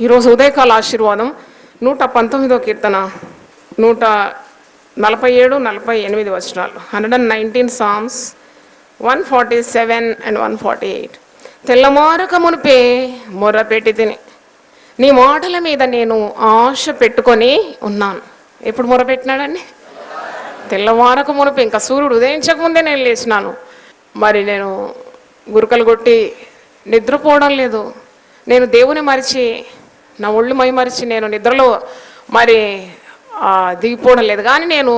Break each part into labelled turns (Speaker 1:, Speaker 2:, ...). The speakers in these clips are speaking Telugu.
Speaker 1: ఈరోజు ఉదయకాల ఆశీర్వాదం 119వ కీర్తన 147, 48 వచనాలు. 119 Psalms 147 and 148. తెల్లమారక మునిపే మొర్రపెట్టి తిని నీ మాటల మీద నేను ఆశ పెట్టుకొని ఉన్నాను. ఎప్పుడు మొరపెట్టినాడండి? తెల్లవారక మునిపే, ఇంకా సూర్యుడు ఉదయించకముందే నేను లేచినాను. మరి నేను గురకలు కొట్టి నిద్రపోవడం లేదు. నేను దేవుని మరిచి, నా ఒళ్ళు మరిచి నేను నిద్రలో మరి దిగిపోవడం లేదు. కానీ నేను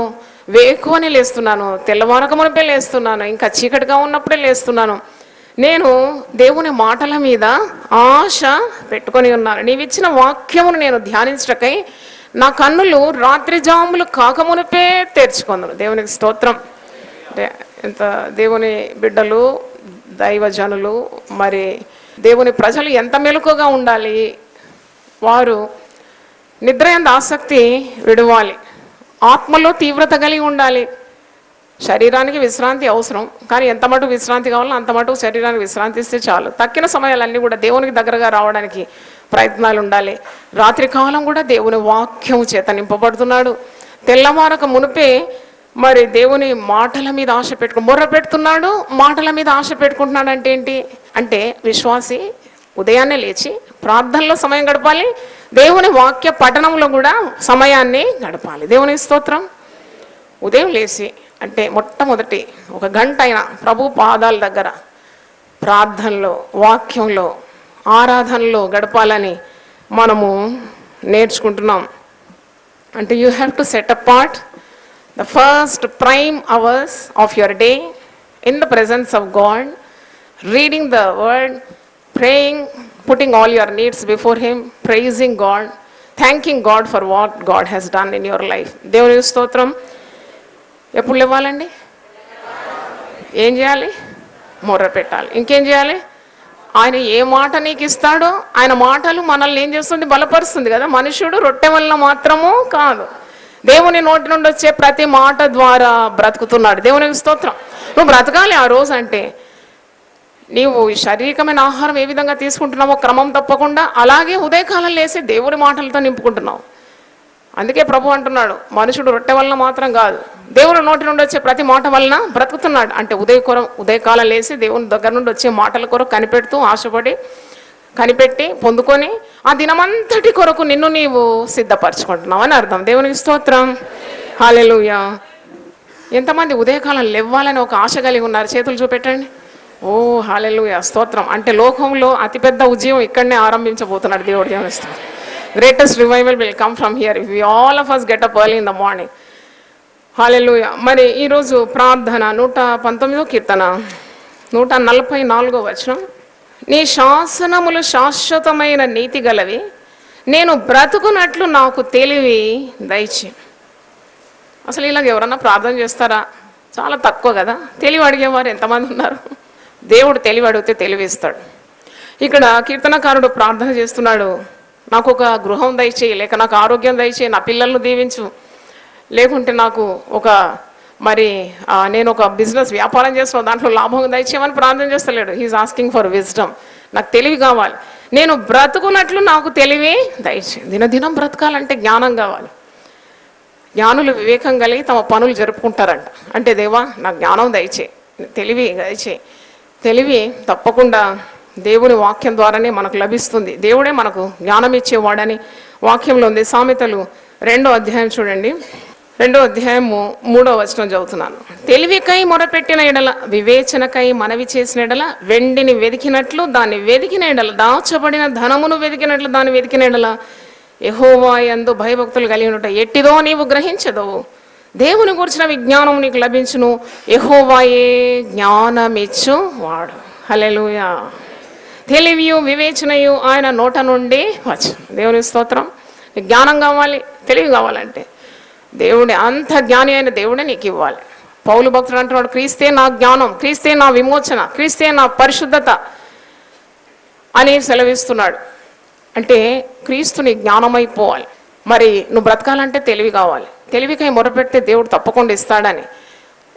Speaker 1: వేకువని లేస్తున్నాను, తెల్లవారక మునిపే లేస్తున్నాను, ఇంకా చీకటిగా ఉన్నప్పుడే లేస్తున్నాను. నేను దేవుని మాటల మీద ఆశ పెట్టుకొని ఉన్నాను. నీవిచ్చిన వాక్యమును నేను ధ్యానించటకై నా కన్నులు రాత్రి జాములు కాకమునిపే తెరుచుకుందును. దేవునికి స్తోత్రం. అంటే ఎంత దేవుని బిడ్డలు, దైవజనులు, మరి దేవుని ప్రజలు ఎంత మెలకుగా ఉండాలి. వారు నిద్ర యందు ఆసక్తి విడవాలి, ఆత్మలో తీవ్రత కలిగి ఉండాలి. శరీరానికి విశ్రాంతి అవసరం, కానీ ఎంత మటుకు విశ్రాంతి కావాలో అంత మటుకు శరీరానికి విశ్రాంతి ఇస్తే చాలు. తక్కిన సమయాలన్నీ కూడా దేవునికి దగ్గరగా రావడానికి ప్రయత్నాలు ఉండాలి. రాత్రి కాలం కూడా దేవుని వాక్యం చేత నింపబడుతున్నాడు. తెల్లవారక మునిపే మరి దేవుని మాటల మీద ఆశ మొర్ర పెడుతున్నాడు. మాటల మీద ఆశ పెట్టుకుంటున్నాడు అంటే ఏంటి అంటే, విశ్వాసి ఉదయాన్నే లేచి ప్రార్థనలో సమయం గడపాలి, దేవుని వాక్య పఠనంలో కూడా సమయాన్ని గడపాలి. దేవుని స్తోత్రం. ఉదయం లేచి అంటే మొట్టమొదటి 1 గంట అయినా ప్రభు పాదాల దగ్గర ప్రార్థనలో, వాక్యంలో, ఆరాధనలో గడపాలని మనము నేర్చుకుంటున్నాం. అంటే you have to set apart the first prime hours of your day in the presence of God, reading the word, praying, putting all your needs before him, praising God, thanking God for what God has done in your life. దేవుని స్తోత్రం. ఎప్పుడు లేవాలండి? ఏం చేయాలి? మొర్ర పెట్టాలి. ఇంకేం చేయాలి? ఆయన ఏ మాట నీకు ఇస్తాడో ఆయన మాటలు మనల్ని ఏం చేస్తుంది? బలపరుస్తుంది కదా. మనుషుడు రొట్టె వల్ల మాత్రము కాదు, దేవుని నోటి నుండి వచ్చే ప్రతి మాట ద్వారా బ్రతుకుతున్నాడు. దేవునికి స్తోత్రం. నువ్వు బ్రతకాలి ఆ రోజు అంటే నీవు శారీరకమైన ఆహారం ఏ విధంగా తీసుకుంటున్నావో క్రమం తప్పకుండా అలాగే ఉదయకాలం లేసి దేవుడి మాటలతో నింపుకుంటున్నావు. అందుకే ప్రభు అంటున్నాడు, మనుషుడు రొట్టె వలన మాత్రం కాదు, దేవుని నోటి నుండి వచ్చే ప్రతి మాట వలన బ్రతుకుతున్నాడు. అంటే ఉదయకాలం లేసి దేవుని దగ్గర నుండి వచ్చే మాటల కొరకు కనిపెడుతూ, ఆశపడి, కనిపెట్టి, పొందుకొని ఆ దినమంతటి కొరకు నిన్ను నీవు సిద్ధపరచుకుంటున్నావు అని అర్థం. దేవునికి స్తోత్రం. హల్లెలూయా. ఎంతమంది ఉదయకాలం లేవ్వాలని ఒక ఆశ కలిగి ఉన్నారు? చేతులు చూపెట్టండి. ఓ హల్లెలూయా, స్తోత్రం. అంటే లోకంలో అతిపెద్ద ఉద్యమం ఇక్కడనే ఆరంభించబోతున్నాడు దేవుడు. దేవుని స్తోత్రం. Greatest revival will come from here if we all of us get up early in the morning. Hallelujah. మరి ఈరోజు ప్రార్థన 119వ కీర్తన 144వ వచనం. నీ శాసనములు శాశ్వతమైన నీతి గలవి, నేను బ్రతుకున్నట్లు నాకు తెలివి దయచే. అసలు ఇలాగ ఎవరన్నా ప్రార్థన చేస్తారా? చాలా తక్కువ కదా. తెలివి అడిగేవారు ఎంతమంది ఉన్నారు? దేవుడు తెలివి అడిగితే తెలివి ఇస్తాడు. ఇక్కడ కీర్తనకారుడు ప్రార్థన చేస్తున్నాడు, నాకు ఒక గృహం దయచేయి, లేక నాకు ఆరోగ్యం దయచేయి, నా పిల్లలను దీవించు, లేకుంటే నాకు ఒక మరి నేను ఒక బిజినెస్ వ్యాపారం చేస్తున్నాను దాంట్లో లాభం దయచేయమని ప్రార్థన చేస్తలేడు. He is asking for wisdom. నాకు తెలివి కావాలి, నేను బ్రతుకున్నట్లు నాకు తెలివి దయచే. దినదినం బ్రతకాలంటే జ్ఞానం కావాలి. జ్ఞానులు వివేకం కలిగి తమ పనులు జరుపుకుంటారంట. అంటే దేవా నాకు జ్ఞానం దయచే, తెలివి దయచే. తెలివి తప్పకుండా దేవుని వాక్యం ద్వారానే మనకు లభిస్తుంది. దేవుడే మనకు జ్ఞానం ఇచ్చేవాడని వాక్యంలో ఉంది. సామెతలు 2వ అధ్యాయం చూడండి. 2వ అధ్యాయము 3వ వచనం చదువుతున్నాను. తెలివికై మొరపెట్టిన ఎడల, వివేచనకై మనవి చేసిన ఎడల, వెండిని వెదికినట్లు దాన్ని వెదికిన ఎడల, దాచబడిన ధనమును వెదికినట్లు దాన్ని వెదికిన ఎడల, యెహోవా యందు భయభక్తులు కలిగి ఉంట ఎట్టిదో నీవు గ్రహించదవు. దేవుని గురించిన విజ్ఞానం నీకు లభించును, యెహోవాయే జ్ఞానమిచ్చు వాడు. హల్లెలూయా. తెలివియు వివేచనయు ఆయన నోట నుండి వచ్చు. దేవుని స్తోత్రం. జ్ఞానం కావాలి, తెలివి కావాలంటే దేవుడే, అంత జ్ఞాని అయిన దేవుడే నీకు ఇవ్వాలి. పౌలు భక్తుడు అంటున్నాడు, క్రీస్తే నా జ్ఞానం, క్రీస్తే నా విమోచన, క్రీస్తే నా పరిశుద్ధత అని సెలవిస్తున్నాడు. అంటే క్రీస్తుని జ్ఞానమైపోవాలి. మరి నువ్వు బ్రతకాలంటే తెలివి కావాలి. తెలివికై మొరపెడితే దేవుడు తప్పకుండా ఇస్తాడని,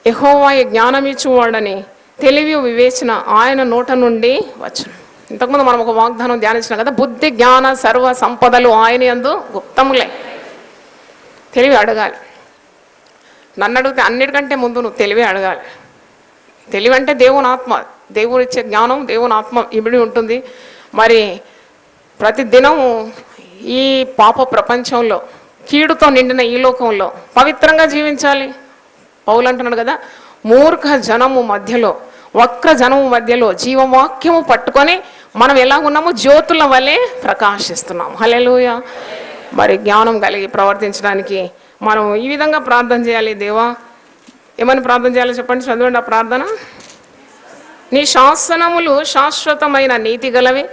Speaker 1: యెహోవా జ్ఞానం ఇచ్చువాడని, తెలివి వివేచన ఆయన నోట నుండి వచ్చును. ఇంతకుముందు మనం ఒక వాగ్దానం ధ్యానించినాం కదా, బుద్ధి జ్ఞాన సర్వ సంపదలు ఆయన యందు గుప్తములే. తెలివి అడగాలి. నన్ను అడిగితే అన్నిటికంటే ముందు నువ్వు తెలివి అడగాలి. తెలివి అంటే దేవుని ఆత్మ, దేవుడు ఇచ్చే జ్ఞానం దేవుని ఆత్మ ఇమిడి ఉంటుంది. మరి ప్రతిదినం ఈ పాప ప్రపంచంలో, కీడుతో నిండిన ఈ లోకంలో పవిత్రంగా జీవించాలి. పౌలు అంటున్నాడు కదా, మూర్ఖ జనము మధ్యలో, వక్ర జనము మధ్యలో జీవవాక్యము పట్టుకొని మనం ఎలా ఉన్నామో జ్యోతుల వలె ప్రకాశిస్తున్నాం. హల్లెలూయా. మరి జ్ఞానం కలిగి ప్రవర్తించడానికి మనం ఈ విధంగా ప్రార్థన చేయాలి. దేవా, ఏమని ప్రార్థన చేయాలో చెప్పండి, చదవండి ఆ ప్రార్థన. నీ శాసనములు శాశ్వతమైన నీతి గలవి,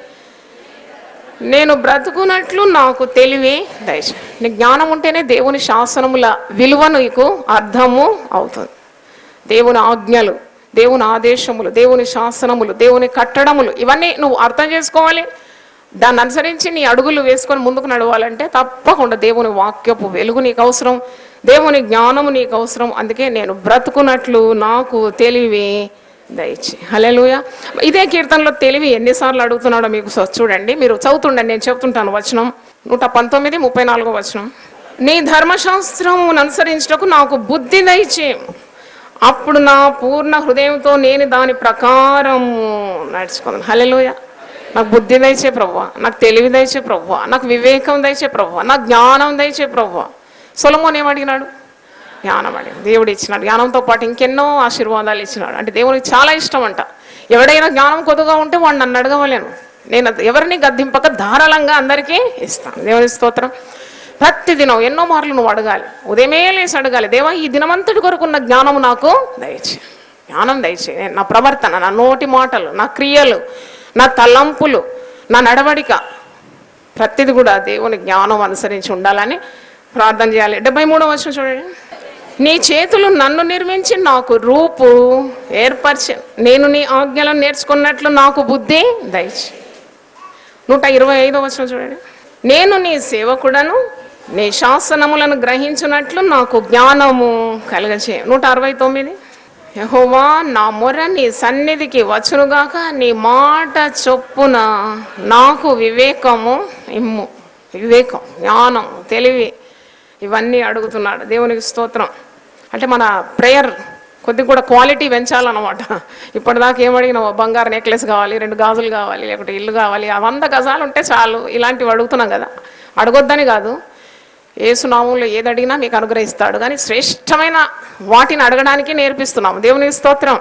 Speaker 1: నేను బ్రతుకున్నట్లు నాకు తెలివి దయచేయి. నీ జ్ఞానం ఉంటేనే దేవుని శాసనముల విలువ నీకు అర్థము అవుతుంది. దేవుని ఆజ్ఞలు, దేవుని ఆదేశములు, దేవుని శాసనములు, దేవుని కట్టడములు, ఇవన్నీ నువ్వు అర్థం చేసుకోవాలి. దాన్ని అనుసరించి నీ అడుగులు వేసుకొని ముందుకు నడవాలంటే తప్పకుండా దేవుని వాక్యపు వెలుగు నీకు అవసరం, దేవుని జ్ఞానము నీకు అవసరం. అందుకే నేను బ్రతుకున్నట్లు నాకు తెలివి దయచేయి. హల్లెలూయా. ఇదే కీర్తనలో తెలివి ఎన్నిసార్లు అడుగుతున్నాడో మీకు చూడండి, మీరు చదువుతుండండి, నేను చెప్తుంటాను. వచనం 119, 34 వచనం. నీ ధర్మశాస్త్రము అనుసరించటకు నాకు బుద్ధి దయచేయి, అప్పుడు నా పూర్ణ హృదయంతో నేను దాని ప్రకారం నడుచుకున్నాను. హల్లెలూయా. నాకు బుద్ధి దయచే ప్రభువా, నాకు తెలివి దయచే ప్రభువా, నాకు వివేకం దయచే ప్రభువా, నాకు జ్ఞానం దయచే ప్రభువా. సొలొమోను ఏమడిగినాడు? జ్ఞానం అడిగాడు. దేవుడు ఇచ్చినాడు. జ్ఞానంతో పాటు ఇంకెన్నో ఆశీర్వాదాలు ఇచ్చినాడు. అంటే దేవునికి చాలా ఇష్టం అంట. ఎవడైనా జ్ఞానం కొద్దిగా ఉంటే వాడు నన్ను అడగవలేను, నేను ఎవరిని గద్దింపక ధారాళంగా అందరికీ ఇస్తాను. దేవుని స్తోత్రం. ప్రతిదినం ఎన్నో మార్లు నువ్వు అడగాలి, ఉదయమే లేసి అడగాలి, దేవా ఈ దినమంతటి కొరకు ఉన్న జ్ఞానము నాకు దయచే, జ్ఞానం దయచే. నా ప్రవర్తన, నా నోటి మాటలు, నా క్రియలు, నా తలంపులు, నా నడవడిక, ప్రతిది కూడా దేవుని జ్ఞానం అనుసరించి ఉండాలని ప్రార్థన చేయాలి. 73వ వచనం చూడండి. నీ చేతులు నన్ను నిర్మించి నాకు రూపు ఏర్పరిచి, నేను నీ ఆజ్ఞలను నేర్చుకున్నట్లు నాకు బుద్ధి దయచే. 125వ వచనం చూడండి. నేను నీ సేవకుడను, నీ శాసనములను గ్రహించున్నట్లు నాకు జ్ఞానము కలగచే. 169. యెహోవా నా మొర నీ సన్నిధికి వచ్చునుగాక, నీ మాట చొప్పున నాకు వివేకము ఇమ్ము. వివేకం, జ్ఞానం, తెలివి, ఇవన్నీ అడుగుతున్నాడు. దేవునికి స్తోత్రం. అంటే మన ప్రేయర్ కొద్దిగా కూడా క్వాలిటీ పెంచాలన్నమాట. ఇప్పటిదాకా ఏమడిగినావు? బంగారు నెక్లెస్ కావాలి, 2 గాజులు కావాలి, లేకపోతే ఇల్లు కావాలి, 100 గజాలు ఉంటే చాలు, ఇలాంటివి అడుగుతున్నాం కదా. అడగొద్దని కాదు, యేసు నామములో ఏది అడిగినా మీకు అనుగ్రహిస్తాడు, కానీ శ్రేష్టమైన వాటిని అడగడానికి నేర్పిస్తున్నాము. దేవునికి స్తోత్రం.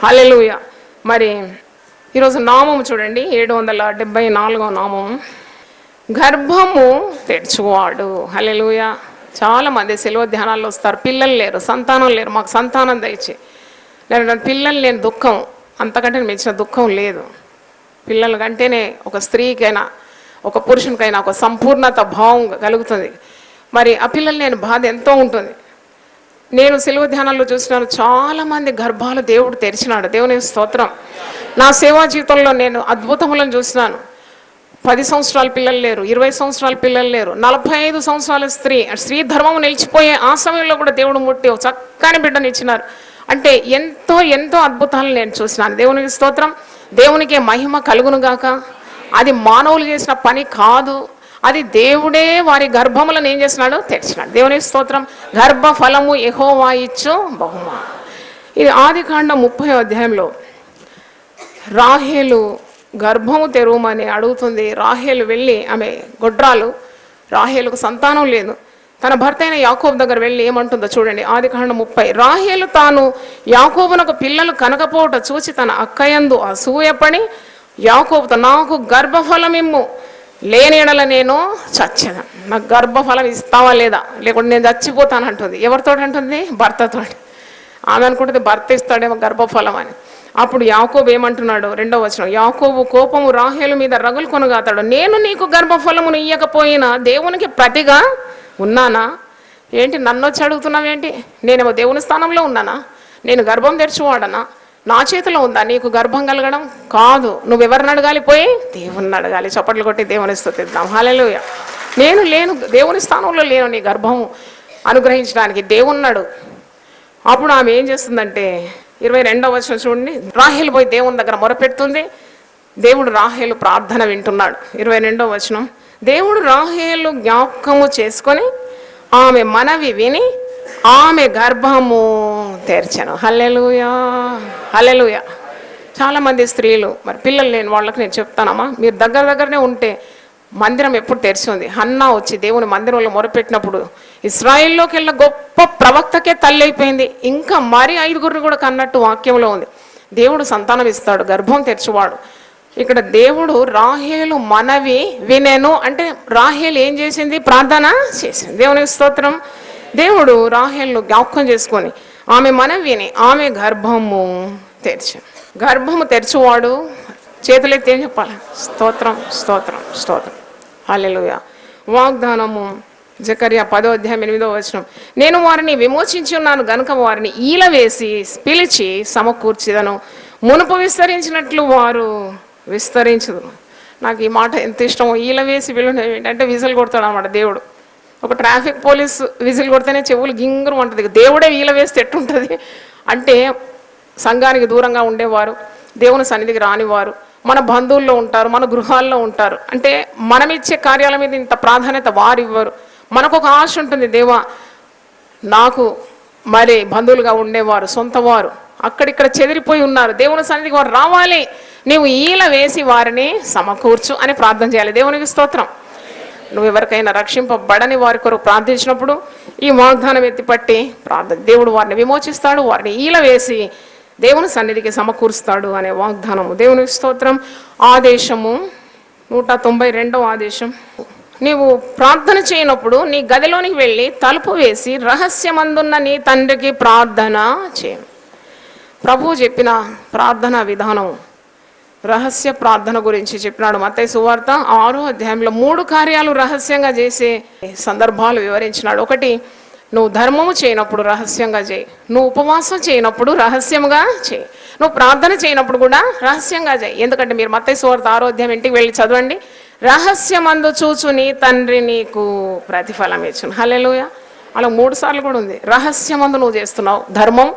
Speaker 1: హల్లెలూయా. మరి ఈరోజు నామము చూడండి, 774వ నామం, గర్భము తెరుచువాడు. హల్లెలూయా. చాలామంది సెలవు ధ్యానాల్లో వస్తారు, పిల్లలు లేరు, సంతానం లేరు, మాకు సంతానం దయచే. లేదా పిల్లలు లేని దుఃఖం అంతకంటే మించిన దుఃఖం లేదు. పిల్లల కంటేనే ఒక స్త్రీకైనా ఒక పురుషునికైనా ఒక సంపూర్ణత భావం కలుగుతుంది. మరి ఆ పిల్లలు లేని బాధ ఎంతో ఉంటుంది. నేను సెలవు ధ్యానాల్లో చూసినాను, చాలామంది గర్భాలు దేవుడు తెరిచినాడు. దేవుని స్తోత్రం. నా సేవా జీవితంలో నేను అద్భుతములను చూసినాను. 10 సంవత్సరాల పిల్లలు లేరు, 20 సంవత్సరాల పిల్లలు లేరు, 45 సంవత్సరాల స్త్రీ ధర్మం నిలిచిపోయే ఆ సమయంలో కూడా దేవుడు ముట్టి ఒక చక్కని బిడ్డను ఇచ్చినారు. అంటే ఎంతో ఎంతో అద్భుతాలను నేను చూసినాను. దేవునికి స్తోత్రం. దేవునికే మహిమ కలుగునుగాక. అది మానవులు చేసిన పని కాదు, అది దేవుడే వారి గర్భములను ఏం చేసినాడు? తెరిచినాడు. దేవునికి స్తోత్రం. గర్భ ఫలము యెహోవా ఇచ్చు బహుమా. ఇది ఆదికాండం 30వ అధ్యాయంలో రాహేలు గర్భము తెరువమని అడుగుతుంది. రాహేలు వెళ్ళి, ఆమె గొడ్రాలు, రాహేలుకు సంతానం లేదు. తన భర్త అయిన యాకోబు దగ్గర వెళ్ళి ఏమంటుందో చూడండి. ఆదికాండం 30. రాహేలు తాను యాకోబునకు పిల్లలు కనకపోవట చూసి తన అక్కయందు అసూయపడి యాకోబుతో, నాకు గర్భఫలమిమ్ము, లేని ఎడల నేను చచ్చేదా, నాకు గర్భఫలం ఇస్తావా లేదా, లేకుంటే నేను చచ్చిపోతాను అంటుంది. ఎవరితో అంటుంది? భర్తతో. ఆమె అనుకుంటుంది భర్త ఇస్తాడేమో గర్భఫలం అని. అప్పుడు యాకోబు ఏమంటున్నాడు? 2వ వచనం. యాకోబు కోపము రాహేలు మీద రగులు కొనగాతాడు, నేను నీకు గర్భఫలమును ఇయ్యకపోయినా దేవునికి ప్రతిగా ఉన్నానా? ఏంటి నన్ను వచ్చి అడుగుతున్నావేంటి? నేనేమో దేవుని స్థానంలో ఉన్నానా? నేను గర్భం తెరిచివాడనా? నా చేతిలో ఉందా నీకు గర్భం కలగడం? కాదు. నువ్వెవరిని అడగాలి? పోయి దేవుణ్ణి అడగాలి. చప్పట్లు కొట్టి దేవుని స్తుతిద్దాం. హల్లెలూయా. నేను లేను, దేవుని స్థానంలో లేను నీ గర్భం అనుగ్రహించడానికి, దేవున్నాడు. అప్పుడు ఆమె ఏం చేస్తుందంటే 22వ వచనం చూడండి. రాహేలు పోయి దేవుని దగ్గర మొరపెడుతుంది. దేవుడు రాహేలు ప్రార్థన వింటున్నాడు. 22వ వచనం, దేవుడు రాహేలు జ్ఞాపకము చేసుకొని ఆమె మనవి విని ఆమె గర్భము తెరచెను. హల్లెలూయా, హల్లెలూయా. చాలామంది స్త్రీలు, మరి పిల్లలు లేని వాళ్ళకి నేను చెప్తానమ్మా, మీరు దగ్గరనే ఉంటే మందిరం ఎప్పుడు తెరిచి ఉంది. హన్నా వచ్చి దేవుని మందిరంలో మొరపెట్టినప్పుడు ఇశ్రాయిల్లోకి వెళ్ళిన గొప్ప ప్రవక్తకే తల్లి అయిపోయింది. ఇంకా మరి 5గురిని కూడా కన్నట్టు వాక్యంలో ఉంది. దేవుడు సంతానం ఇస్తాడు, గర్భం తెరిచేవాడు. ఇక్కడ దేవుడు రాహేలు మనవి వినెను అంటే రాహేలు ఏం చేసింది? ప్రార్థన చేసింది. దేవునికి స్తోత్రం. దేవుడు రాహేలును జ్ఞాపకం చేసుకొని ఆమె మనవి విని ఆమె గర్భము తెరిచాను. గర్భము తెరిచేవాడు చేతులెత్తి ఏం చెప్పాలి? స్తోత్రం, స్తోత్రం, స్తోత్రం. హల్లెలూయా. వాగ్దానము జకర్యా 10వ అధ్యాయం 8వ వచనం, నేను వారిని విమోచించి ఉన్నాను గనుక వారిని ఈల వేసి పిలిచి సమకూర్చిదను, మునుపు విస్తరించినట్లు వారు విస్తరించదు. నాకు ఈ మాట ఎంత ఇష్టమో. ఈల వేసి పిలువ ఏంటంటే విజిల్ కొడతాడు అన్నమాట దేవుడు. ఒక ట్రాఫిక్ పోలీస్ విజిల్ కొడితేనే చెవులు గింగురు ఉంటుంది, దేవుడే ఈల వేస్తే ఎట్టుంటుంది అంటే సంఘానికి దూరంగా ఉండేవారు, దేవుని సన్నిధికి రానివారు, మన బంధువుల్లో ఉంటారు, మన గృహాల్లో ఉంటారు. అంటే మనం ఇచ్చే కార్యాల మీద ఇంత ప్రాధాన్యత వారు ఇవ్వరు. మనకు ఒక ఆశ ఉంటుంది, దేవా నాకు మరి బంధువులుగా ఉండేవారు, సొంతవారు అక్కడిక్కడ చెదిరిపోయి ఉన్నారు, దేవుని సన్నిధికి వారు రావాలి, నీవు ఈల వేసి వారిని సమకూర్చు అని ప్రార్థన చేయాలి. దేవునికి స్తోత్రం. నువ్వు ఎవరికైనా రక్షింపబడని వారి కొరకు ప్రార్థించినప్పుడు ఈ వాగ్దానం ఎత్తిపట్టి ప్రార్థన, దేవుడు వారిని విమోచిస్తాడు, వారిని ఈల వేసి దేవుని సన్నిధికి సమకూరుస్తాడు అనే వాగ్దానము. దేవునికి స్తోత్రం. ఆదేశము 192వ ఆదేశం, నీవు ప్రార్థన చేయనప్పుడు నీ గదిలోనికి వెళ్ళి తలుపు వేసి రహస్యమందున్న నీ తండ్రికి ప్రార్థన చేయ. ప్రభువు చెప్పిన ప్రార్థన విధానం, రహస్య ప్రార్థన గురించి చెప్పినాడు. మత్తయి సువార్త 6వ అధ్యాయంలో 3 కార్యాలు రహస్యంగా చేసే సందర్భాలు వివరించినాడు. ఒకటి, నువ్వు ధర్మము చేయనప్పుడు రహస్యంగా చేయి, నువ్వు ఉపవాసం చేయనప్పుడు రహస్యంగా చేయి, నువ్వు ప్రార్థన చేయనప్పుడు కూడా రహస్యంగా చేయి. ఎందుకంటే మీరు మత్తయి సువార్త 6వ అధ్యాయం ఇంటికి వెళ్ళి చదవండి. రహస్యమందు చూచు నీ తండ్రి నీకు ప్రతిఫలం ఇచ్చును. హల్లెలూయా. అలా 3 సార్లు కూడా ఉంది. రహస్యమందు నువ్వు చేస్తున్నావు ధర్మం,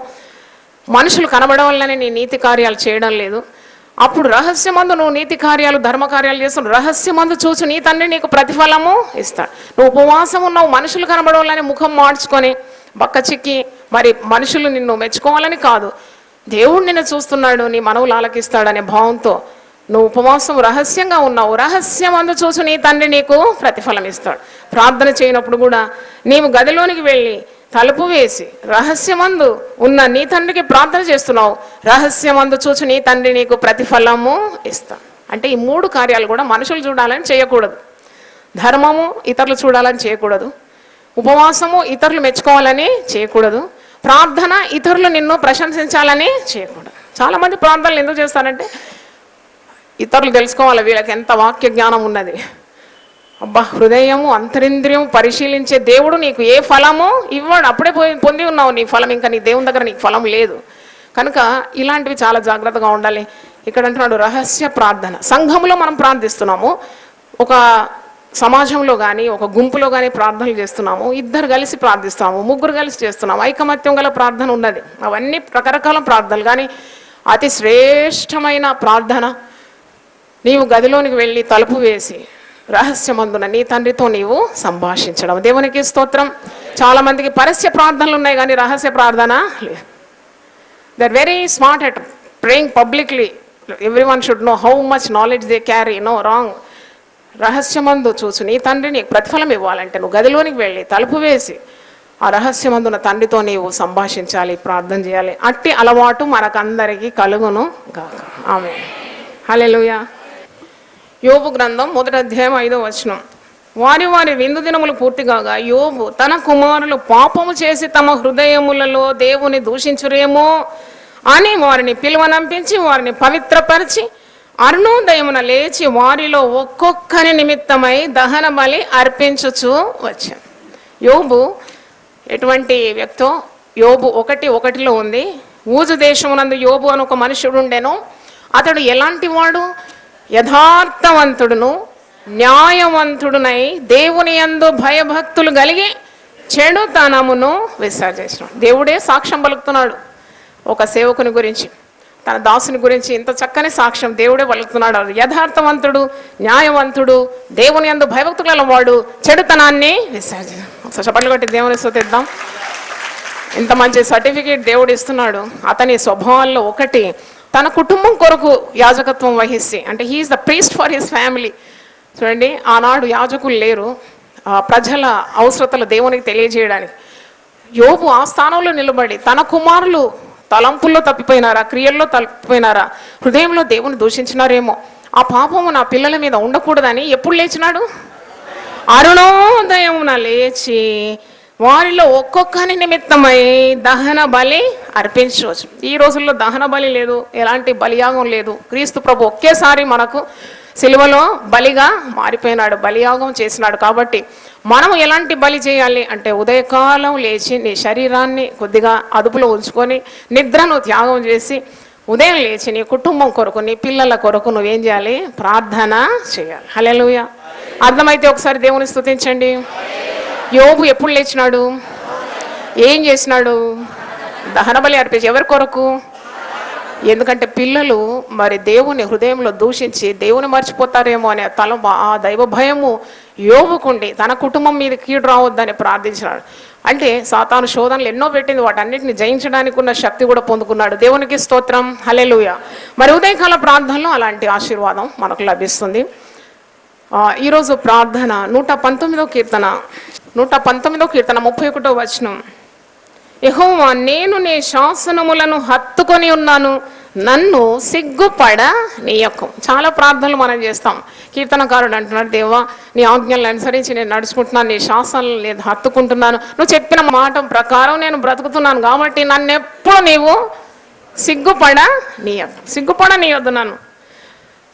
Speaker 1: మనుషులు కనబడడం వల్లనే నీ నీతి కార్యాలు చేయడం లేదు. అప్పుడు రహస్యమందు నువ్వు నీతి కార్యాలు ధర్మ కార్యాలు చేస్తున్నావు, రహస్యమందు చూసి నీ తండ్రి నీకు ప్రతిఫలము ఇస్తాడు. నువ్వు ఉపవాసం ఉన్నావు, మనుషులు కనబడవాలని ముఖం మార్చుకొని బక్క చిక్కి మరి మనుషులు నిన్ను మెచ్చుకోవాలని కాదు, దేవుడు నిన్ను చూస్తున్నాడు, నీ మనవులు ఆలకిస్తాడనే భావంతో నువ్వు ఉపవాసం రహస్యంగా ఉన్నావు, రహస్యమందు చూసి నీ తండ్రి నీకు ప్రతిఫలం ఇస్తాడు. ప్రార్థన చేయనప్పుడు కూడా నీవు గదిలోనికి వెళ్ళి తలుపు వేసి రహస్యమందు ఉన్న నీ తండ్రికి ప్రార్థన చేస్తున్నావు, రహస్యమందు చూసి నీ తండ్రి నీకు ప్రతిఫలము ఇస్తాడు. అంటే ఈ 3 కార్యాలు కూడా మనుషులు చూడాలని చేయకూడదు. ధర్మము ఇతరులు చూడాలని చేయకూడదు, ఉపవాసము ఇతరులు మెచ్చుకోవాలని చేయకూడదు, ప్రార్థన ఇతరులు నిన్ను ప్రశంసించాలని చేయకూడదు. చాలామంది ప్రార్థనలు ఎందుకు చేస్తారంటే ఇతరులు తెలుసుకోవాలి వీళ్ళకి ఎంత వాక్య జ్ఞానం ఉన్నది. అబ్బా, హృదయము అంతరింద్రియము పరిశీలించే దేవుడు నీకు ఏ ఫలము ఇవ్వడు, అప్పుడే పొంది ఉన్నావు నీ ఫలం, ఇంకా నీ దేవుని దగ్గర నీకు ఫలం లేదు. కనుక ఇలాంటివి చాలా జాగ్రత్తగా ఉండాలి. ఇక్కడ అంటున్నాడు రహస్య ప్రార్థన. సంఘంలో మనం ప్రార్థిస్తున్నాము, ఒక సమాజంలో కానీ ఒక గుంపులో కానీ ప్రార్థనలు చేస్తున్నాము, 2 కలిసి ప్రార్థిస్తాము, 3 కలిసి చేస్తున్నాము, ఐకమత్యం గల ప్రార్థన ఉన్నది. అవన్నీ రకరకాల ప్రార్థనలు. కానీ అతి శ్రేష్టమైన ప్రార్థన నీవు గదిలోనికి వెళ్ళి తలుపు వేసి రహస్యమందున నీ తండ్రితో నీవు సంభాషించడం. దేవునికి స్తోత్రం. చాలామందికి పరస్య ప్రార్థనలు ఉన్నాయి కానీ రహస్య ప్రార్థన లేదు. They are very smart at praying publicly. Everyone should know how much knowledge they carry. No wrong. రహస్యమందు చూసి నీ తండ్రి నీకు ప్రతిఫలం ఇవ్వాలంటే నువ్వు గదిలోనికి వెళ్ళి తలుపు వేసి ఆ రహస్యమందున తండ్రితో నీవు సంభాషించాలి, ప్రార్థన చేయాలి. అట్టి అలవాటు మనకందరికీ కలుగును గాక. ఆమేన్. హల్లెలూయా. యోబు గ్రంథం 1వ అధ్యాయం 5వ వచనం, వారి వారి విందు దినములు పూర్తి కాగా యోబు తన కుమారులు పాపము చేసి తమ హృదయములలో దేవుని దూషించురేమో అని వారిని పిలువనంపించి వారిని పవిత్రపరిచి అరుణోదయమున లేచి వారిలో ఒక్కొక్కరి నిమిత్తమై దహన బలి అర్పించుచు వచ్చాను. యోబు ఎటువంటి వ్యక్తో యోబు 1:1 ఉంది. ఊజు దేశమునందు యోబు అని ఒక మనుషుడు ఉండెను. అతడు ఎలాంటి వాడు? యథార్థవంతుడును న్యాయవంతుడునై దేవుని యందు భయభక్తులు కలిగి చెడుతనమును విసర్జించాడు. దేవుడే సాక్ష్యం పలుకుతున్నాడు ఒక సేవకుని గురించి. తన దాసుని గురించి ఇంత చక్కని సాక్ష్యం దేవుడే పలుకుతున్నాడు. యథార్థవంతుడు, న్యాయవంతుడు, దేవుని యందు భయభక్తుల వాడు, చెడుతనాన్ని చప్పట్లు కొట్టి దేవుని స్తుతిద్దాం. ఇంత మంచి సర్టిఫికేట్ దేవుడు ఇస్తున్నాడు. అతని స్వభావాల్లో ఒకటి, తన కుటుంబం కొరకు యాజకత్వం వహిస్తే, అంటే he is the priest for his family. చూడండి, ఆనాడు యాజకులు లేరు ప్రజల అవసరతలు దేవునికి తెలియజేయడానికి. యోబు ఆ స్థానంలో నిలబడి తన కుమారులు తలంపుల్లో తప్పిపోయినారా, క్రియల్లో తప్పిపోయినారా, హృదయంలో దేవుని దూషించినారేమో, ఆ పాపము నా పిల్లల మీద ఉండకూడదని ఎప్పుడు లేచినాడు? అరుణోదయమున లేచి వారిలో ఒక్కొక్కని నిమిత్తమై దహన బలి అర్పించవచ్చు. ఈ రోజుల్లో దహన బలి లేదు, ఎలాంటి బలియాగం లేదు. క్రీస్తు ప్రభు ఒకేసారి మనకు సిలువలో బలిగా మారిపోయినాడు, బలియాగం చేసినాడు. కాబట్టి మనము ఎలాంటి బలి చేయాలి అంటే, ఉదయకాలం లేచి నీ శరీరాన్ని కొద్దిగా అదుపులో ఉంచుకొని నిద్రను త్యాగం చేసి ఉదయం లేచి నీ కుటుంబం కొరకు, నీ పిల్లల కొరకు నువ్వేం చేయాలి? ప్రార్థన చేయాలి. హల్లెలూయా. అర్థమైతే ఒకసారి దేవుని స్తుతించండి. యోబు ఎప్పుడు లేచినాడు? ఏం చేసినాడు? దహన బలి అర్పించి. ఎవరి కొరకు? ఎందుకంటే పిల్లలు మరి దేవుని హృదయంలో దూషించి దేవుని మర్చిపోతారేమో అనే ఆ దైవ భయము యోబుకుండి తన కుటుంబం మీద కీడు రావద్దని ప్రార్థించినాడు. అంటే సాతాను శోధనలు ఎన్నో పెట్టింది, వాటన్నిటిని జయించడానికి ఉన్న శక్తి కూడా పొందుకున్నాడు. దేవునికి స్తోత్రం. హల్లెలూయా. మరి ఉదయకాల ప్రార్థనలో అలాంటి ఆశీర్వాదం మనకు లభిస్తుంది. ఈరోజు ప్రార్థన 119వ కీర్తన 31వ వచనం. యెహోవా, నేను నీ శాసనములను హత్తుకొని ఉన్నాను, నన్ను సిగ్గుపడ నీయకు. చాలా ప్రార్థనలు మనం చేస్తాం. కీర్తనకారుడు అంటున్నాడు, దేవా నీ ఆజ్ఞలను అనుసరించి నేను నడుచుకుంటున్నాను, నీ శాసనాలను నేను హత్తుకుంటున్నాను, నువ్వు చెప్పిన మాట ప్రకారం నేను బ్రతుకుతున్నాను, కాబట్టి నన్ను ఎప్పుడు నీవు సిగ్గుపడ నీయొద్దు.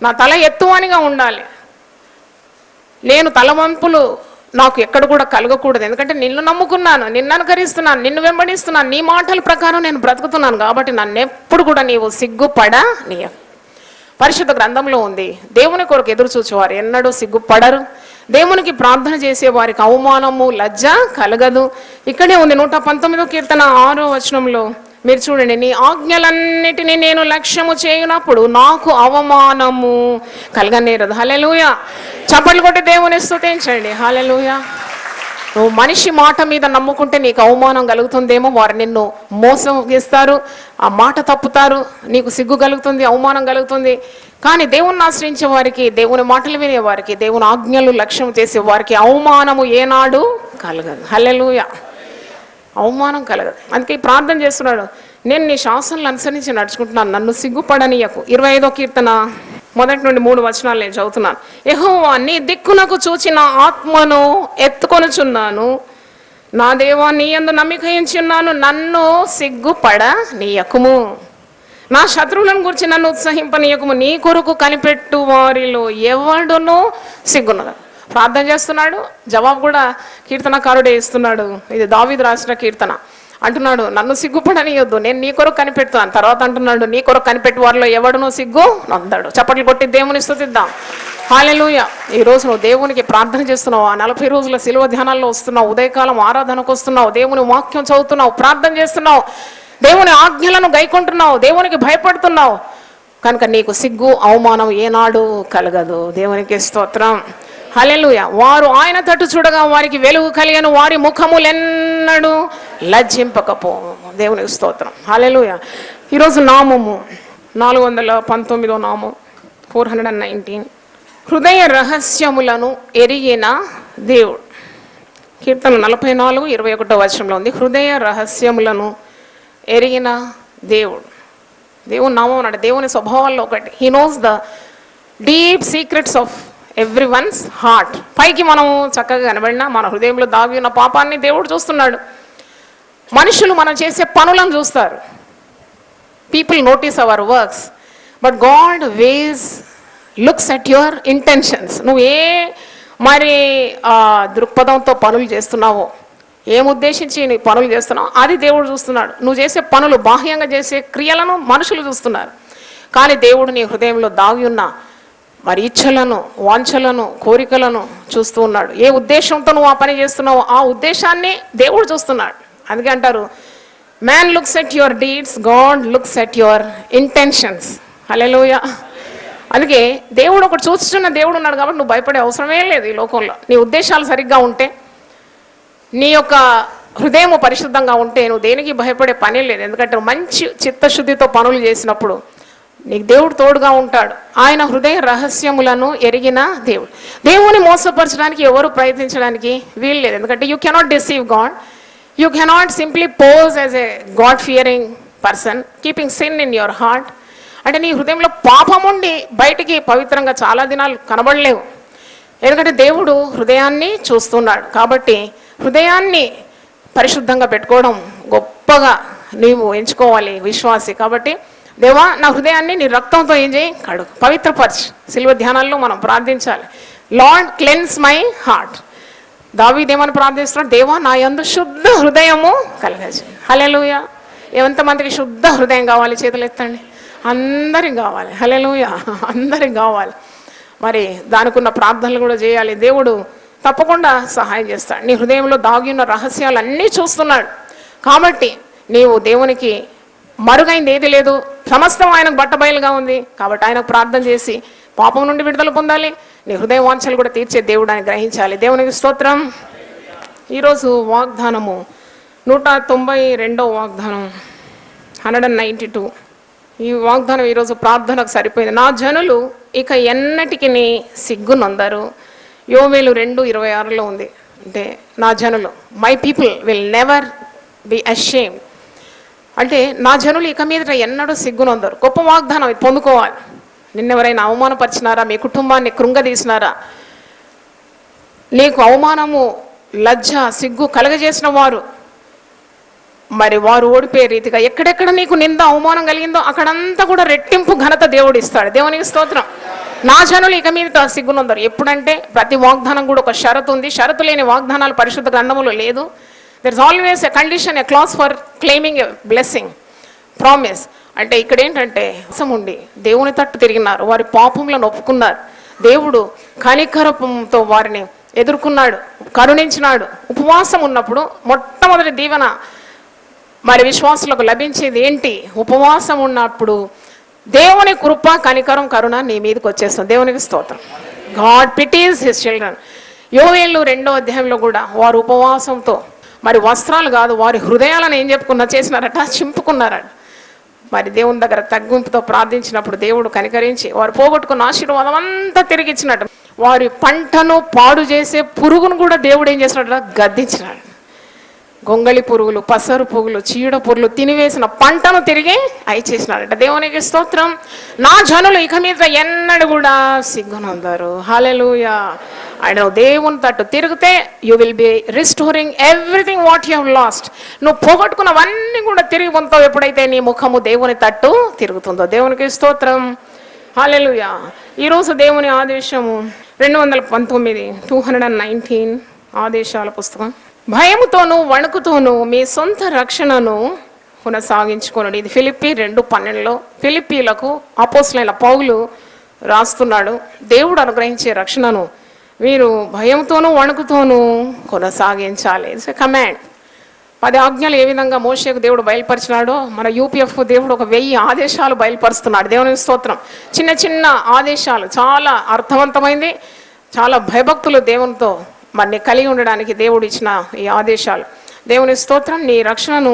Speaker 1: నా తల ఎత్తువానిగా ఉండాలి. నేను తలవంపులు నాకు ఎక్కడ కూడా కలగకూడదు. ఎందుకంటే నిన్ను నమ్ముకున్నాను, నిన్ను అనుకరిస్తున్నాను, నిన్ను వెంబడిస్తున్నాను, నీ మాటల ప్రకారం నేను బ్రతుకుతున్నాను. కాబట్టి నన్ను ఎప్పుడు కూడా నీవు సిగ్గుపడ నీయ. పరిశుద్ధ గ్రంథంలో ఉంది, దేవుని కొరకు ఎదురు చూచేవారు ఎన్నడూ సిగ్గుపడరు, దేవునికి ప్రార్థన చేసే వారికి అవమానము లజ్జ కలగదు. ఇక్కడే ఉంది 119వ కీర్తన 6వ వచనంలో. మీరు చూడండి, నీ ఆజ్ఞలన్నిటినీ నేను లక్ష్యము చేయనప్పుడు నాకు అవమానము కలగనేరదు. హల్లెలూయా. చప్పట్లు కొట్టి దేవుని స్తుతించండి. హల్లెలూయా. నువ్వు మనిషి మాట మీద నమ్ముకుంటే నీకు అవమానం కలుగుతుందేమో, వారు నిన్ను మోసం చేస్తారు, ఆ మాట తప్పుతారు, నీకు సిగ్గు కలుగుతుంది, అవమానం కలుగుతుంది. కానీ దేవుణ్ణి ఆశ్రయించే వారికి, దేవుని మాటలు వినే వారికి, దేవుని ఆజ్ఞలు లక్ష్యం చేసే వారికి అవమానము ఏనాడు కలగదు. హల్లెలూయా. అవమానం కలగదు. అందుకే ప్రార్థన చేస్తున్నాడు, నేను నీ శాసనాలు అనుసరించి నడుచుకుంటున్నాను, నన్ను సిగ్గుపడనీయకు. 25వ కీర్తన 1 నుండి 3 వచనాలు నేను చదువుతున్నాను. యెహోవా, నీ దిక్కునకు చూచి నా ఆత్మను ఎత్తుకొనుచున్నాను, నా దేవా నీ యందు నమ్మిక ఉంచున్నాను, నన్ను సిగ్గుపడ నీయకుము. నా శత్రువులను గురించి నన్ను ఉత్సహింపనీయకుము, నీ కొరకు కనిపెట్టు వారిలో ఎవడునూ సిగ్గున్నదా. ప్రార్థన చేస్తున్నాడు, జవాబు కూడా కీర్తనకారుడే ఇస్తున్నాడు. ఇది దావీదు రాసిన కీర్తన. అంటున్నాడు, నన్ను సిగ్గుపడనియొద్దు, నేను నీ కొరకు కనిపెడతాను. తర్వాత అంటున్నాడు, నీ కొరకు కనిపెట్టు వారిలో ఎవడునో సిగ్గు నొందాడు. చప్పట్లు కొట్టి దేవుని స్తుతిద్దాం. హల్లెలూయా. ఈరోజు నువ్వు దేవునికి ప్రార్థన చేస్తున్నావు, ఆ 40 రోజుల సిలువ ధ్యానాల్లో వస్తున్నావు, ఉదయకాలం ఆరాధనకు వస్తున్నావు, దేవుని వాక్యం చదువుతున్నావు, ప్రార్థన చేస్తున్నావు, దేవుని ఆజ్ఞలను గైకొంటున్నావు, దేవునికి భయపడుతున్నావు కనుక నీకు సిగ్గు అవమానం ఏనాడు కలగదు. దేవునికి స్తోత్రం. హల్లెలూయా. వారు ఆయన తట్టు చూడగా వారికి వెలుగు కలిగను, వారి ముఖములెన్నడూ లజ్జింపకపో. దేవునికి స్తోత్రం. హల్లెలూయా. ఈరోజు నామము 419వ నామం 419, హృదయ రహస్యములను ఎరిగిన దేవుడు. కీర్తన 44:21 వచనంలో ఉంది, హృదయ రహస్యములను ఎరిగిన దేవుడు. దేవుని నామం అన్నాడు, దేవుని స్వభావాల్లో ఒకటి. He knows the deep secrets of every once heart. పైకి మనము చక్కగా కనబడినా మన హృదయంలో దాగి ఉన్న పాపాన్ని దేవుడు చూస్తున్నాడు. మనుషులు మనం చేసే పనులను చూస్తారు. People notice our works, but God looks at your intentions. నువ్వు ఏ మరి దృక్పథంతో పనులు చేస్తున్నావో, ఏం ఉద్దేశించి నీ పనులు చేస్తున్నావు అది దేవుడు చూస్తున్నాడు. నువ్వు చేసే పనులు, బాహ్యంగా చేసే క్రియలను మనుషులు చూస్తున్నారు. కానీ దేవుడు నీ హృదయంలో దాగి ఉన్న మరి ఇచ్చలను, వాంఛలను, కోరికలను చూస్తూ ఉన్నాడు. ఏ ఉద్దేశంతో నువ్వు ఆ పని చేస్తున్నావో ఆ ఉద్దేశాన్ని దేవుడు చూస్తున్నాడు. అందుకే అంటారు, man looks at your deeds, God looks at your intentions. Hallelujah. అందుకే దేవుడు ఒకటి చూస్తున్న దేవుడు ఉన్నాడు కాబట్టి నువ్వు భయపడే అవసరమే లేదు ఈ లోకంలో. నీ ఉద్దేశాలు సరిగ్గా ఉంటే, నీ యొక్క హృదయం పరిశుద్ధంగా ఉంటే నువ్వు దేనికి భయపడే పని లేదు. ఎందుకంటే మంచి చిత్తశుద్ధితో పనులు చేసినప్పుడు నీకు దేవుడు తోడుగా ఉంటాడు. ఆయన హృదయ రహస్యములను ఎరిగిన దేవుడు. దేవుని మోసపరచడానికి ఎవరు ప్రయత్నించడానికి వీలు లేదు. ఎందుకంటే you cannot deceive God. You cannot simply pose as a God Fearing person keeping sin in your heart. అంటే నీ హృదయంలో పాపం ఉండి బయటికి పవిత్రంగా చాలా దినాలు కనబడలేవు. ఎందుకంటే దేవుడు హృదయాన్ని చూస్తున్నాడు. కాబట్టి హృదయాన్ని పరిశుద్ధంగా పెట్టుకోవడం గొప్పగా నీవు ఎంచుకోవాలి విశ్వాసి. కాబట్టి దేవా, నా హృదయాన్ని నీ రక్తంతో ఏం చేయి, కడుగు, పవిత్రపరచు. శిలువ ధ్యానాల్లో మనం ప్రార్థించాలి, లార్డ్ క్లెన్స్ మై హార్ట్. దావీదేమని ప్రార్థిస్తున్నాడు, దేవా నా యందు శుద్ధ హృదయము కలగజేయి. హల్లెలూయా. ఎంతమందికి శుద్ధ హృదయం కావాలి? చేతులు ఎత్తండి. అందరికి కావాలి. హల్లెలూయా, అందరికి కావాలి. మరి దానికి ఉన్న ప్రార్థనలు కూడా చేయాలి. దేవుడు తప్పకుండా సహాయం చేస్తాడు. నీ హృదయంలో దాగి ఉన్న రహస్యాలు అన్నీ చూస్తున్నాడు. కాబట్టి నీవు దేవునికి మరుగైంది ఏది లేదు, సమస్తం ఆయనకు బట్టబయలుగా ఉంది. కాబట్టి ఆయనకు ప్రార్థన చేసి పాపం నుండి విడుదల పొందాలి. నీ హృదయ వాంఛలు కూడా తీర్చే దేవుడు అని గ్రహించాలి. దేవునికి స్తోత్రం. ఈరోజు వాగ్దానము 192వ వాగ్దానం, 192. ఈ వాగ్దానం ఈరోజు ప్రార్థనకు సరిపోయింది. నా జనులు ఇక ఎన్నటికి సిగ్గునందరు. యోవేలు 2:26 ఉంది. అంటే నా జనులు, my people will never be ashamed. అంటే నా జనులు ఇక మీదట ఎన్నడూ సిగ్గునందరు. గొప్ప వాగ్దానం, ఇది పొందుకోవాలి. నిన్నెవరైనా అవమానపరిచినారా? మీ కుటుంబాన్ని కృంగదీసినారా? నీకు అవమానము, లజ్జ, సిగ్గు కలగజేసిన వారు మరి వారు ఓడిపోయే రీతిగా ఎక్కడెక్కడ నీకు నింద అవమానం కలిగిందో అక్కడంతా కూడా రెట్టింపు ఘనత దేవుడు ఇస్తాడు. దేవునికి స్తోత్రం. నా జనులు ఇక మీద సిగ్గునందరు. ఎప్పుడంటే ప్రతి వాగ్దానం కూడా ఒక షరతు ఉంది. షరతు లేని వాగ్దానాలు పరిశుద్ధ గ్రంథములో లేదు. There is always a condition, a class for claiming a blessing, promise. అంటే ఇక్కడ ఏంటంటే ఉండి దేవుని తట్టు తిరిగినారు, వారి పాపములను ఒప్పుకున్నారు. దేవుడు కనికరపంతో వారిని ఎదుర్కొన్నాడు, కరుణించినాడు. ఉపవాసం ఉన్నప్పుడు మొట్టమొదటి దీవెన మరి విశ్వాసులకు లభించేది ఏంటి? ఉపవాసం ఉన్నప్పుడు దేవుని కృప, కనికరం, కరుణ నీ మీదకి వచ్చేస్తుంది. దేవునికి స్తోత్రం. God pities his children. యోవేలు 2వ అధ్యాయంలో కూడా వారు ఉపవాసంతో, మరి వస్త్రాలు కాదు, వారి హృదయాలను ఏం చేసినారట? చింపుకున్నారట. మరి దేవుని దగ్గర తగ్గింపుతో ప్రార్థించినప్పుడు దేవుడు కనికరించి వారు పోగొట్టుకున్న ఆశీర్వాదం అంతా తిరిగి ఇచ్చినట్టు. వారి పంటను పాడు చేసే పురుగును కూడా దేవుడు ఏం చేసినట్టు? గద్దించినాడు. గొంగళి పురుగులు, పసరు పురుగులు, చీడ పురుగులు తినివేసిన పంటను తిరిగి చేసినాడట. దేవునికి స్తోత్రం. నా జనులు ఇక మీద ఎన్నడూ కూడా సిగ్గునందరు. హల్లెలూయా. ఆయన దేవుని తట్టు తిరిగితే you will be restoring everything what you have lost. నువ్వు పోగొట్టుకున్నవన్నీ కూడా తిరిగి పొందుతావు ఎప్పుడైతే నీ ముఖము దేవుని తట్టు తిరుగుతుందో. దేవునికి స్తోత్రం. హల్లెలూయా. ఈరోజు దేవుని ఆదేశము 219, 219 ఆదేశాల పుస్తకం. భయముతోనూ వణుకుతోనూ మీ సొంత రక్షణను కొనసాగించుకోండి. ఇది ఫిలిప్పీ 2:12లో ఫిలిప్పీలకు అపోస్తలుడైన పౌలు రాస్తున్నాడు. దేవుడు అనుగ్రహించే రక్షణను మీరు భయంతోనూ వణుకుతోనూ కొనసాగించాలి. It's a command. 10 ఆజ్ఞలు ఏ విధంగా మోషేకు దేవుడు బయలుపరిచినాడో మన యూపీఎఫ్ దేవుడు ఒక 1000 ఆదేశాలు బయలుపరుస్తున్నాడు. దేవునికి స్తోత్రం. చిన్న చిన్న ఆదేశాలు, చాలా అర్థవంతమైంది. చాలా భయభక్తులు దేవునితో మరి కలిగి ఉండడానికి దేవుడు ఇచ్చిన ఈ ఆదేశాలు. దేవుని స్తోత్రం. నీ రక్షణను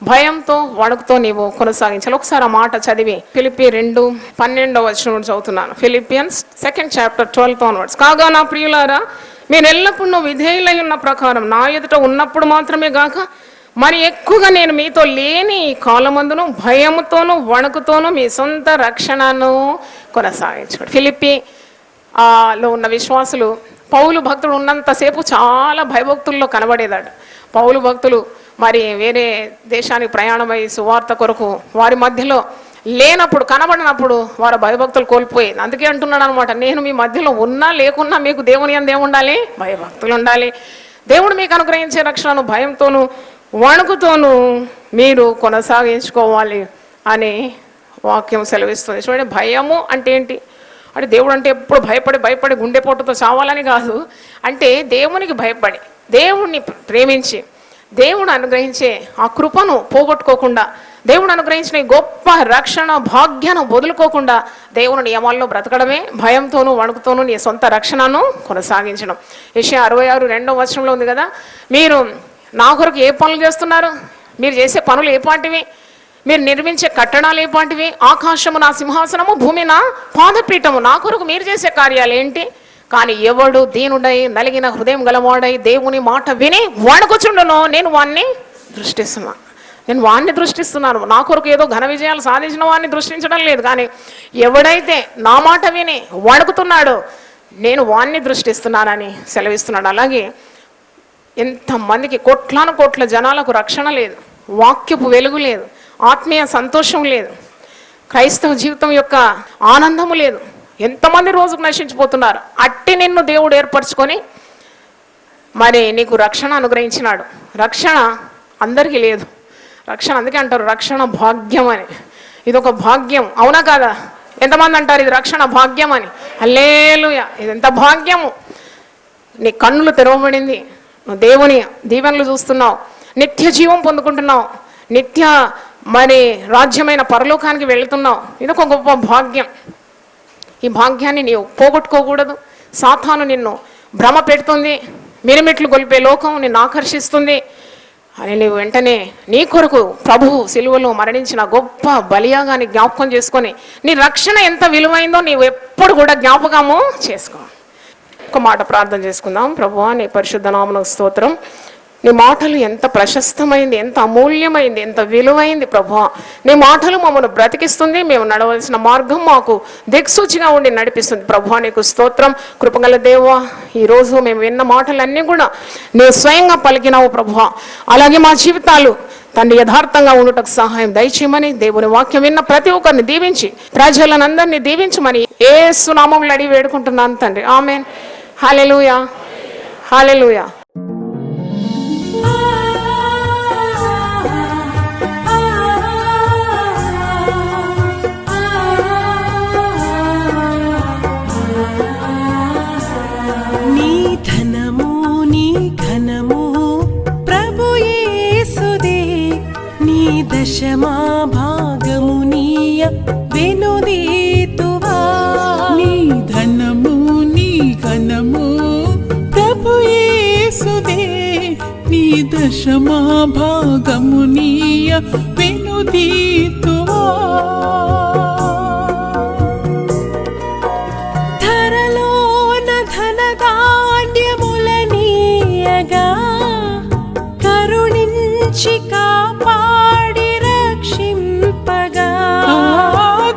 Speaker 1: భయంతో వణుకుతో నీవు కొనసాగించాలి. ఒకసారి ఆ మాట చదివి ఫిలిప్పీ 2:12 చదువుతున్నాను. Philippians 2nd chapter 12 onwards. కాగా నా ప్రియులారా, మీరు ఎల్లప్పుడూ విధేయులై ఉన్న ప్రకారం నా ఎదుట ఉన్నప్పుడు మాత్రమే గాక మరి ఎక్కువగా నేను మీతో లేని ఈ కాలమందును భయముతోనూ వణుకుతోనూ మీ సొంత రక్షణను కొనసాగించాడు. ఫిలిప్పీ లో ఉన్న విశ్వాసులు పౌలు భక్తుడు ఉన్నంతసేపు చాలా భయభక్తుల్లో కనబడేదాడు. పౌలు భక్తులు మరి వేరే దేశానికి ప్రయాణమై సువార్త కొరకు వారి మధ్యలో లేనప్పుడు, కనబడినప్పుడు వారు భయభక్తులు కోల్పోయేది. అందుకే అంటున్నాడు అనమాట, నేను మీ మధ్యలో ఉన్నా లేకున్నా మీకు దేవుని యందు ఏముండాలి? భయభక్తులు ఉండాలి. దేవుడు మీకు అనుగ్రహించే రక్షణను భయంతోనూ వణుకుతోనూ మీరు కొనసాగించుకోవాలి అని వాక్యం సెలవిస్తుంది. చూడండి, భయము అంటే ఏంటి అంటే దేవుడు అంటే ఎప్పుడు భయపడి గుండెపోటుతో చావాలని కాదు. అంటే దేవునికి భయపడి, దేవుణ్ణి ప్రేమించి, దేవుడు అనుగ్రహించే ఆ కృపను పోగొట్టుకోకుండా, దేవుడు అనుగ్రహించిన ఈ గొప్ప రక్షణ భాగ్యాన్ని వదులుకోకుండా దేవుని నియమాల్లో బ్రతకడమే, భయంతోనూ వణుకుతోనూ నీ సొంత రక్షణను కొనసాగించడం. యెషయా 66:2 ఉంది కదా, మీరు నా కొరకు ఏ పనులు చేస్తున్నారు, మీరు చేసే పనులు ఏ పాటివి, మీరు నిర్మించే కట్టడాలు ఏ పాటివి, ఆకాశము నా సింహాసనము, భూమి నా పాదపీఠము, నా కొరకు మీరు చేసే కార్యాలు ఏంటి? కానీ ఎవడు దీనుడై నలిగిన హృదయం గలవాడై దేవుని మాట విని వణుకుచుండునో నేను వాణ్ణి దృష్టిస్తున్నాను. నా కొరకు ఏదో ఘన విజయాలు సాధించిన వాడిని దృష్టించడం లేదు, కానీ ఎవడైతే నా మాట విని వణుకుతున్నాడో నేను వాణ్ణి దృష్టిస్తున్నానని సెలవిస్తున్నాడు. అలాగే ఎంతమందికి కోట్ల జనాలకు రక్షణ లేదు, వాక్యపు వెలుగు లేదు, ఆత్మీయ సంతోషం లేదు, క్రైస్తవ జీవితం యొక్క ఆనందము లేదు. ఎంతమంది రోజుకు నశించిపోతున్నారు. అట్టి నిన్ను దేవుడు ఏర్పరచుకొని మరి నీకు రక్షణ అనుగ్రహించినాడు. రక్షణ అందరికీ లేదు. రక్షణ అందుకే అంటారు రక్షణ భాగ్యం అని. ఇది ఒక భాగ్యం, అవునా కాదా? ఎంతమంది అంటారు ఇది రక్షణ భాగ్యం అని? హల్లెలూయా! ఇది ఎంత భాగ్యము. నీ కన్నులు తెరవబడింది, నువ్వు దేవుని దీవెనలు చూస్తున్నావు, నిత్య జీవం పొందుకుంటున్నావు, నిత్య మరి రాజ్యమైన పరలోకానికి వెళుతున్నావు. ఇది ఒక గొప్ప భాగ్యం. ఈ భాగ్యాన్ని నీవు పోగొట్టుకోకూడదు. సాతాను నిన్ను భ్రమ పెడుతుంది, మిరిమిట్లు గొలిపే లోకం నిన్ను ఆకర్షిస్తుంది అని నీవు వెంటనే నీ కొరకు ప్రభువు సిలువలో మరణించిన గొప్ప బలియాగాన్ని జ్ఞాపకం చేసుకొని నీ రక్షణ ఎంత విలువైందో నీవు ఎప్పుడు కూడా జ్ఞాపకము చేసుకో. ఒక మాట ప్రార్థన చేసుకుందాం. ప్రభువా, నీ పరిశుద్ధ నామమునకు స్తోత్రం. నీ మాటలు ఎంత ప్రశస్తమైంది, ఎంత అమూల్యమైంది, ఎంత విలువైంది ప్రభువా. నీ మాటలు మమ్మల్ని బ్రతికిస్తుంది, మేము నడవలసిన మార్గం మాకు దిక్సూచిగా ఉండి నడిపిస్తుంది. ప్రభువా, నీకు స్తోత్రం. కృపగల దేవా, ఈరోజు మేము విన్న మాటలన్నీ కూడా నీవు స్వయంగా పలికినావు ప్రభువా. అలాగే మా జీవితాలు తండ్రి యథార్థంగా ఉండటకు సహాయం దయచేయమని, దేవుని వాక్యం విన్న ప్రతి ఒక్కరిని దీవించి ప్రజలనందరినీ దీవించమని యేసు నామములో అడిగి వేడుకుంటున్నాను తండ్రి. ఆమేన్. హల్లెలూయా, హల్లెలూయా.
Speaker 2: దశమా భాగము నీయ వెనుదీతువా. నీ ధనము నీ ఘనము ప్రభు యేసుదే, నీ దశమా భాగము నీయ వెనుదీతువా. ధరలోన ధనధాన్యముల నీయగా కరుణించి కాపాడి రక్షింపగా.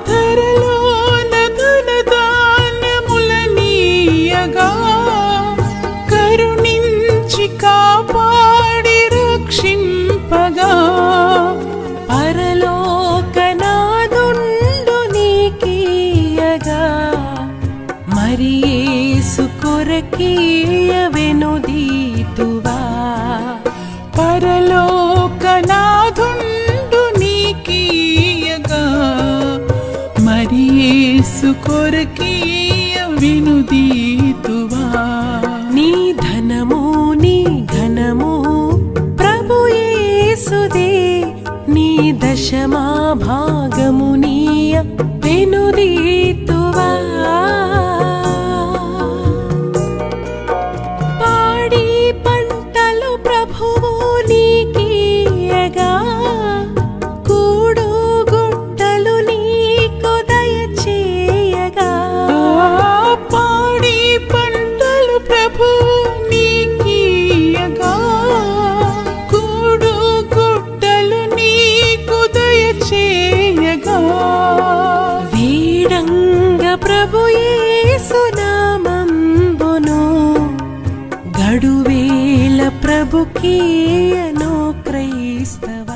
Speaker 2: ధరలోన ధనధాన్యముల నీయగా కరుణించి కాపాడి రక్షింపగా. పరలోకనాదుండు నీకీయగా మరి యేసు కొరకీయ వెనుదీతువా. పరలోకనాదుండు నీకీయగా మరి యేసు కొరకీయ వెనుదీతువా. నీ ధనము నీ ఘనము ప్రభు యేసుదే, నీ దశమా భాగము నీయ వెనుదీతువా. పాడి పంటలు ప్రభువు నీకీయగా కూడు గుట్టలు నీకు దయచేయగా. పాడి పంటలు ప్రభువు నీకీయగా కూడు గుట్టలు నీకు దయచేయగా. వీడంగ ప్రభు యేసు నామంబును గడువేల ప్రభుకీయను క్రైస్తవ.